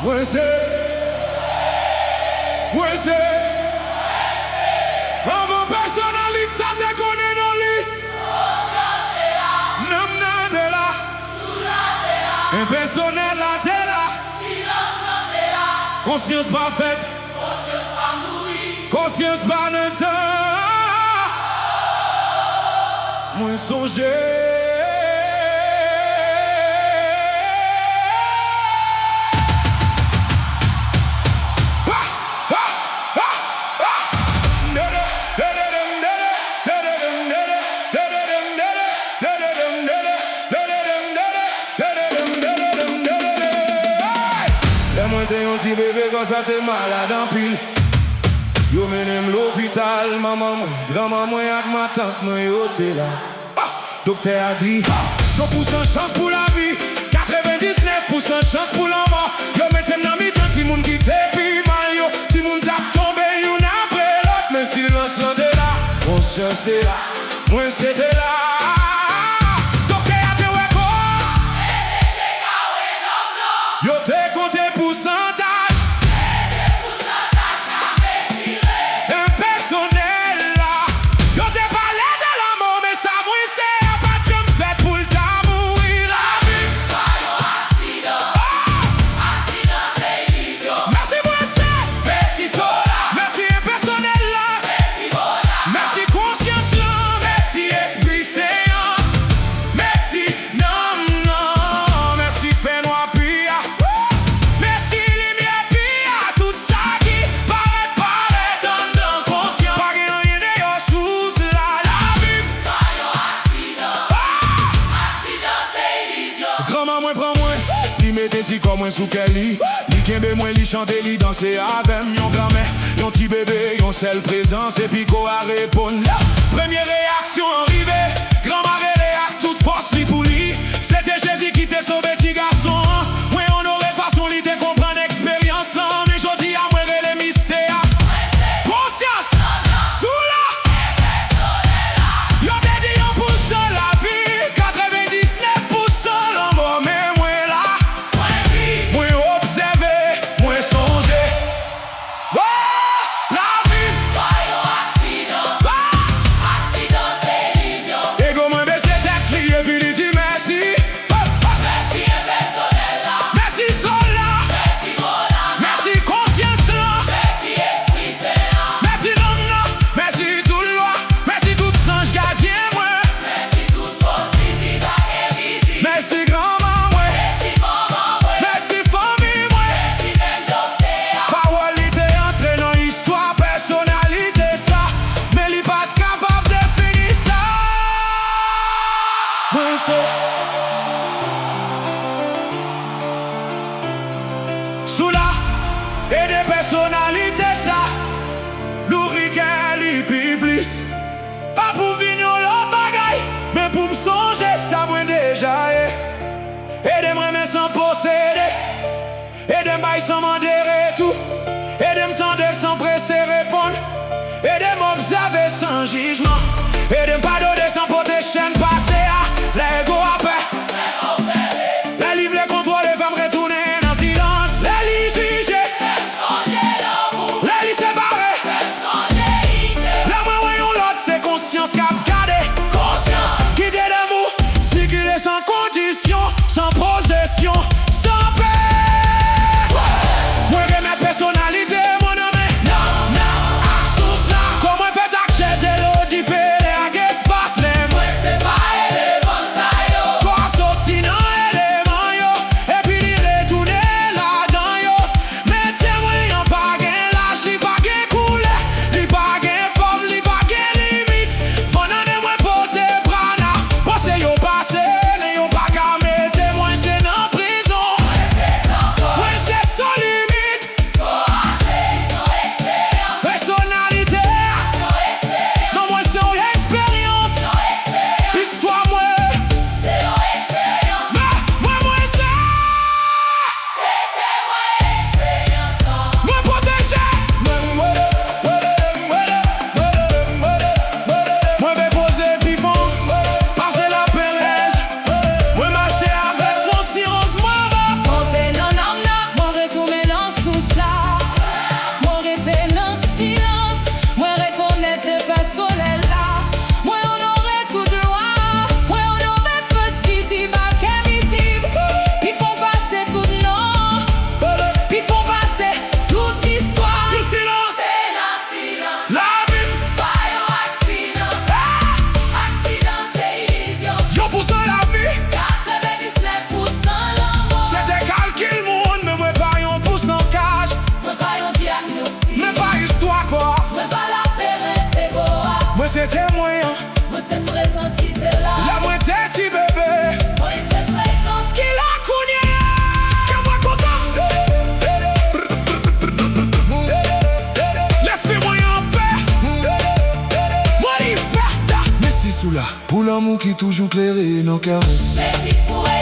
Mwen se Avant personnalité ça te connaît dans lui Nam nan de la Impersonnel la de la Conscience pas faite Conscience pas nan temps Mwen songe Un petit bébé quand ça t'es malade en pile Yo menem l'hôpital Maman moi, grand-maman moi ak ma tante moi yo t'es là Docteur a dit 100% chance pour la vie 99% chance pour la mort Yo mettez dans mi-temps ti moun qui t'est pi mal yo Ti moun tap tombe yon après l'autre Mais silence là t'es là Conscience t'es là Moi c'était là Docteur a te ouais quoi Yo t'es compté pourcentage Impersonnel là Yo t'es parlé de l'amour mais ça mouille c'est pas de me fait pour le mourir la vie pas yo accident Accident c'est illusion Merci moi c'est Merci sola Merci impersonnel là Merci voilà Merci conscience là Merci esprit séant Merci non Merci fait noir pia Merci lumière pia Tout ça qui paraît en dedans conscient Pas rien de yo sous la vie Pas yo accident Accident c'est illusion Grand-maman moi prend moi Li mette ti comme moi sous quel lit Li kembe moi li chante li danse avec yon grand-mère Yon petit bébé yon seule présence Et puis ko a répondre Première réaction arrivée Grand-mère à toute force li pour lui C'était Jésus qui t'a sauvé petit garçon Moi on aurait façon li te comprendre expérience là Mais jodi a moi les mystères Conscience Sous la Yo te dit 1% la vie 99% la mort Mais moi là Moi observé Moi songé La vie Accident c'est illusion Et go moi baisse tête li et puis li dit merci Merci impersonnel là Merci sol là Merci voilà Merci conscience là Merci esprit séant Merci l'homme là Merci toute loi Merci tout ange gardien moi Merci toute force visible et invisible Merci grand-maman moi Merci maman moi Merci famille moi Merci même docteur Parole li te entré dans l'histoire personnalité ça Mais li pas capable de finir ça Moi c'est Sous la et des personnalités ça L'ouriquet li pi plus Pas pour venir l'autre bagaille Mais pour me songer ça moi déjà Et de me remettre sans posséder Et de me sans demander tout Et de me tendre sans presser répondre Et de m'observer sans jugement Et de me pardonner sans porter chaîne passer à l'ego à paix La livre les contrôles les femmes retourner dans silence Les lits jugés Les lits séparés La main voyons l'autre c'est conscience cap gardé Qui t'aide d'amour circuler sans condition Sans possession Sans paix Moi remettre personnalité mon homme Comment fait accepter l'eau différée à espace les Moi c'est pas élément ça yo Quand sorti dans élément yo Et puis li retourner là-dedans yo Mais tiens moi yon pas gain l'âge Li pas gain couleur Li pas gain forme Li pas gain limite Fondant de moi porter prana Pensez yo passé Mais yo pas qu'à mettre moi c'est dans prison l'amour qui toujours clairé nos caresses. Merci pour